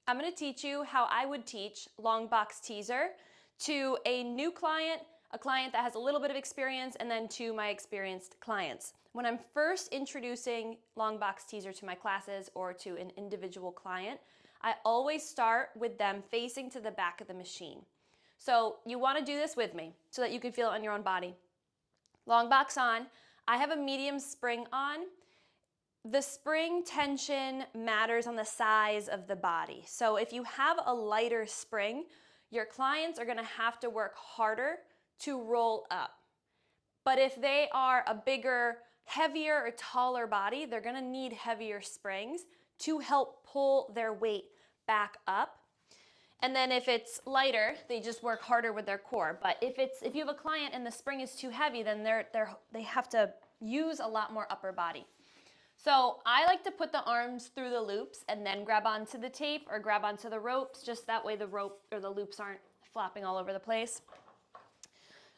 I'm going to teach you how I would teach long box teaser to a new client, a client that has a little bit of experience, and then to my experienced clients. When I'm first introducing long box teaser to my classes or to an individual client, I always start with them facing to the back of the machine. So you want to do this with me so that you can feel it on your own body. Long box on. I have a medium spring on. The spring tension matters on the size of the body. So if you have a lighter spring, your clients are going to have to work harder to roll up. But if they are a bigger, heavier, or taller body, they're going to need heavier springs to help pull their weight back up. And then if it's lighter, they just work harder with their core. But if you have a client and the spring is too heavy, then they have to use a lot more upper body. So I like to put the arms through the loops and then grab onto the tape or grab onto the ropes, just that way the rope or the loops aren't flopping all over the place.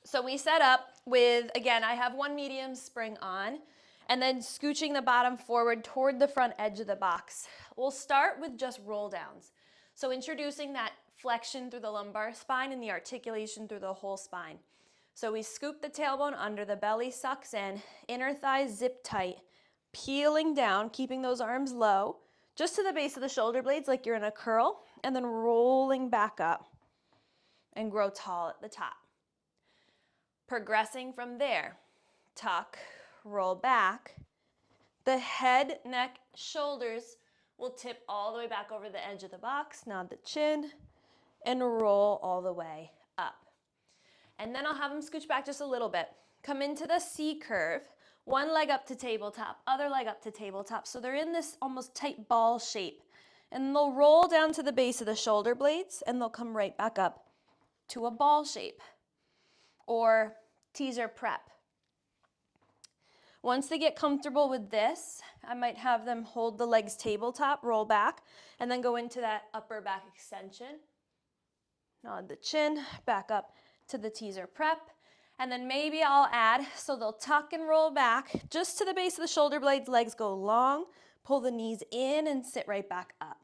So we set up with, again, I have one medium spring on, and then scooching the bottom forward toward the front edge of the box. We'll start with just roll downs. So introducing that flexion through the lumbar spine and the articulation through the whole spine. So we scoop the tailbone under, the belly sucks in, inner thighs zip tight, peeling down, keeping those arms low, just to the base of the shoulder blades like you're in a curl, and then rolling back up and grow tall at the top. Progressing from there, tuck, roll back. The head, neck, shoulders will tip all the way back over the edge of the box, nod the chin, and roll all the way up. And then I'll have them scooch back just a little bit. Come into the C curve, one leg up to tabletop, other leg up to tabletop. So they're in this almost tight ball shape. And they'll roll down to the base of the shoulder blades, and they'll come right back up to a ball shape or teaser prep. Once they get comfortable with this, I might have them hold the legs tabletop, roll back, and then go into that upper back extension. Nod the chin, back up to the teaser prep. And then maybe I'll add, so they'll tuck and roll back just to the base of the shoulder blades, legs go long, pull the knees in and sit right back up.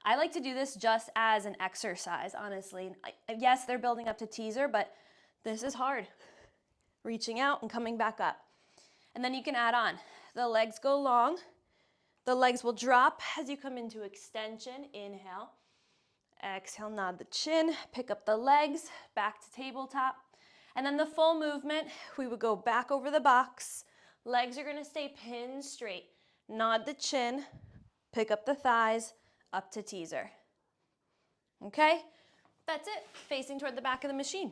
I like to do this just as an exercise, honestly. Yes, they're building up to teaser, but this is hard. Reaching out and coming back up. And then you can add on. The legs go long. The legs will drop as you come into extension. Inhale. Exhale, nod the chin. Pick up the legs, back to tabletop. And then the full movement, we would go back over the box. Legs are going to stay pinned straight. Nod the chin. Pick up the thighs, up to teaser. Okay? That's it. Facing toward the back of the machine.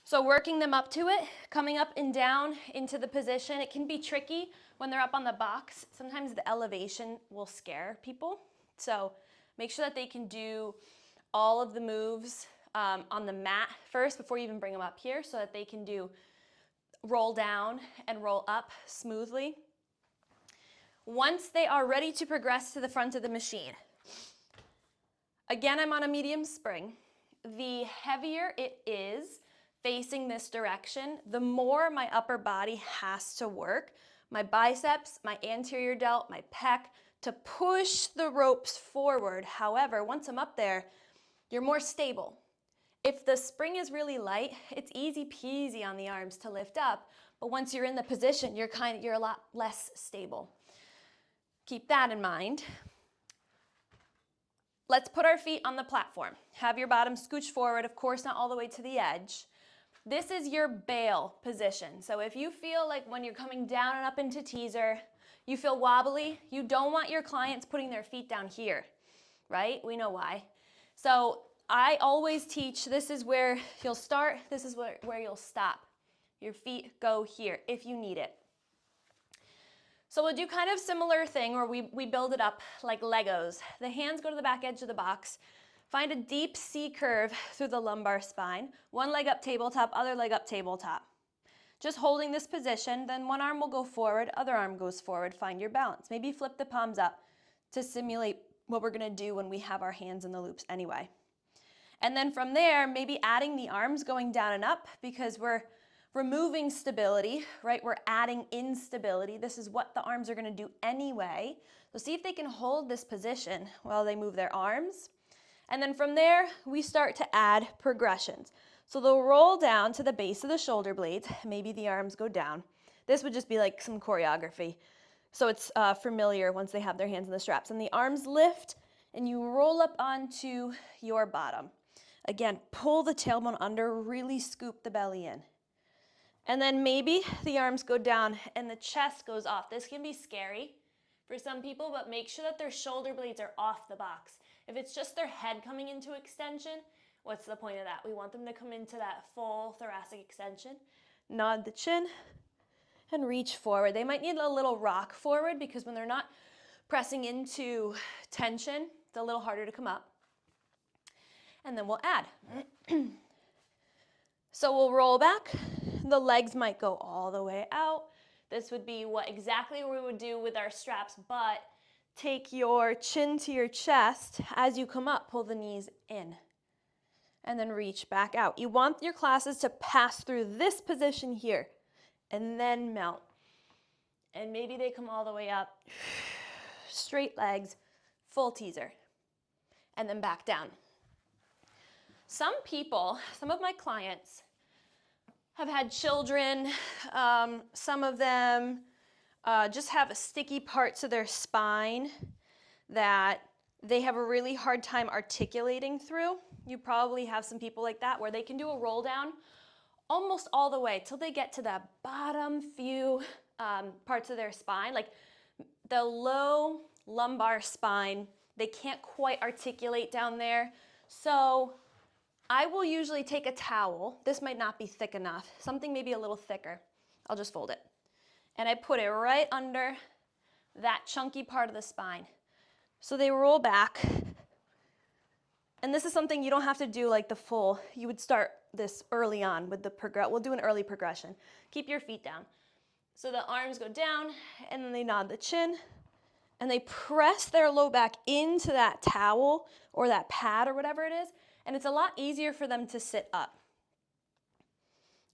So working them up to it, coming up and down into the position. It can be tricky when they're up on the box. Sometimes the elevation will scare people. So make sure that they can do all of the moves on the mat first before you even bring them up here, so that they can do roll down and roll up smoothly. Once they are ready to progress to the front of the machine, again, I'm on a medium spring. The heavier it is facing this direction, the more my upper body has to work. My biceps, my anterior delt, my pec, to push the ropes forward. However, once I'm up there, you're more stable. If the spring is really light, it's easy peasy on the arms to lift up, but once you're in the position, you're a lot less stable. Keep that in mind. Let's put our feet on the platform. Have your bottom scooch forward, of course, not all the way to the edge. This is your bail position. So if you feel like when you're coming down and up into teaser, you feel wobbly, you don't want your clients putting their feet down here, right? We know why. So I always teach, this is where you'll start, this is where you'll stop. Your feet go here if you need it. So we'll do kind of similar thing where we build it up like Legos. The hands go to the back edge of the box. Find a deep C curve through the lumbar spine. One leg up tabletop, other leg up tabletop. Just holding this position, then one arm will go forward, other arm goes forward. Find your balance. Maybe flip the palms up to simulate what we're gonna do when we have our hands in the loops anyway. And then from there, maybe adding the arms going down and up, because we're removing stability, right? We're adding instability. This is what the arms are gonna do anyway. So see if they can hold this position while they move their arms. And then from there, we start to add progressions. So they'll roll down to the base of the shoulder blades. Maybe the arms go down. This would just be like some choreography. So it's familiar once they have their hands in the straps. And the arms lift, and you roll up onto your bottom. Again, pull the tailbone under, really scoop the belly in. And then maybe the arms go down and the chest goes off. This can be scary for some people, but make sure that their shoulder blades are off the box. If it's just their head coming into extension, what's the point of that? We want them to come into that full thoracic extension. Nod the chin and reach forward. They might need a little rock forward because when they're not pressing into tension, it's a little harder to come up. And then we'll add. So we'll roll back. The legs might go all the way out. This would be exactly what we would do with our straps, but take your chin to your chest. As you come up, pull the knees in and then reach back out. You want your classes to pass through this position here and then melt. And maybe they come all the way up, straight legs, full teaser, and then back down. Some people, some of my clients have had children. Some of them just have a sticky part to their spine that they have a really hard time articulating through. You probably have some people like that where they can do a roll down almost all the way till they get to the bottom few parts of their spine, like the low lumbar spine. They can't quite articulate down there. So I will usually take a towel. This might not be thick enough. Something maybe a little thicker. I'll just fold it. And I put it right under that chunky part of the spine. So they roll back. And this is something you don't have to do like the full. You would start this early on with the we'll do an early progression. Keep your feet down. So the arms go down and then they nod the chin and they press their low back into that towel or that pad or whatever it is. And it's a lot easier for them to sit up.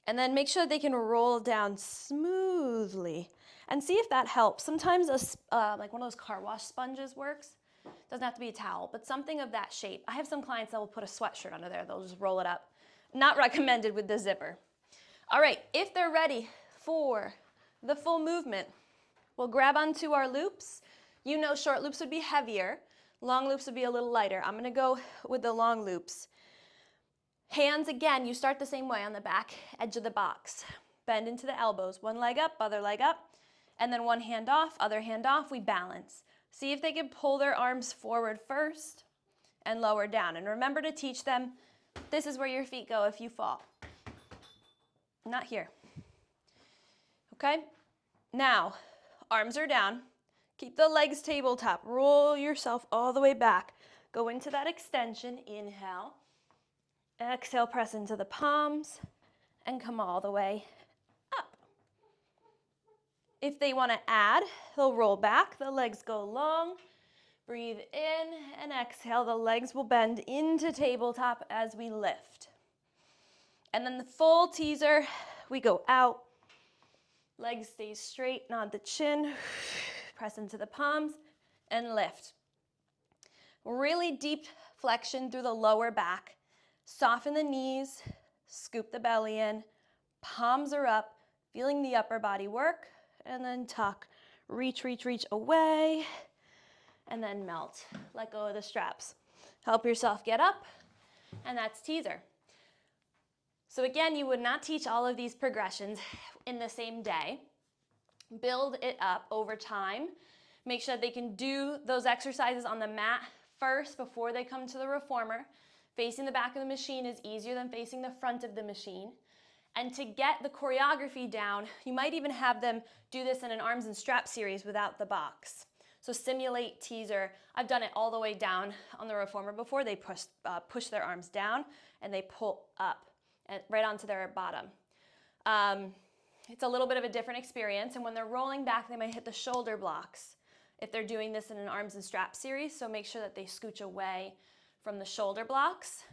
And then make sure they can roll down smoothly and see if that helps. Sometimes like one of those car wash sponges works. Doesn't have to be a towel, but something of that shape. I have some clients that will put a sweatshirt under there. They'll just roll it up. Not recommended with the zipper. All right, if they're ready for the full movement, we'll grab onto our loops. You know short loops would be heavier. Long loops would be a little lighter. I'm gonna go with the long loops. Hands, again, you start the same way on the back edge of the box. Bend into the elbows. One leg up, other leg up, and then one hand off, other hand off, we balance. See if they can pull their arms forward first and lower down. And remember to teach them, this is where your feet go if you fall. Not here. Okay? Now, arms are down. Keep the legs tabletop. Roll yourself all the way back. Go into that extension. Inhale. Exhale, press into the palms and come all the way up. If they want to add, they'll roll back. The legs go long. Breathe in and exhale. The legs will bend into tabletop as we lift. And then the full teaser, we go out. Legs stay straight, nod the chin. Press into the palms and lift. Really deep flexion through the lower back. Soften the knees, scoop the belly in, palms are up, feeling the upper body work, and then tuck. Reach, reach, reach away, and then melt. Let go of the straps. Help yourself get up, and that's teaser. So again, you would not teach all of these progressions in the same day. Build it up over time. Make sure that they can do those exercises on the mat first before they come to the reformer. Facing the back of the machine is easier than facing the front of the machine. And to get the choreography down, you might even have them do this in an arms and strap series without the box. So simulate teaser. I've done it all the way down on the reformer before. They push their arms down and they pull up and right onto their bottom. It's a little bit of a different experience, and when they're rolling back, they might hit the shoulder blocks if they're doing this in an arms and strap series, so make sure that they scooch away from the shoulder blocks.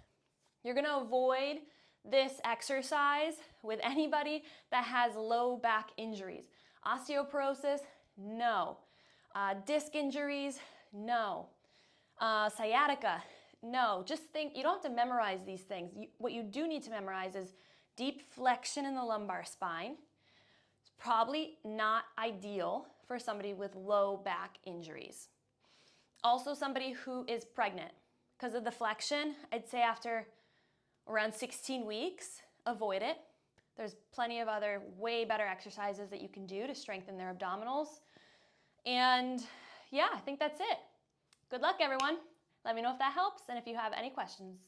You're gonna avoid this exercise with anybody that has low back injuries. Osteoporosis, no. Disc injuries, no. Sciatica, no. Just think, you don't have to memorize these things. What you do need to memorize is deep flexion in the lumbar spine. It's probably not ideal for somebody with low back injuries. Also somebody who is pregnant. Because of the flexion, I'd say after around 16 weeks, avoid it. There's plenty of other way better exercises that you can do to strengthen their abdominals. And yeah, I think that's it. Good luck, everyone. Let me know if that helps and if you have any questions.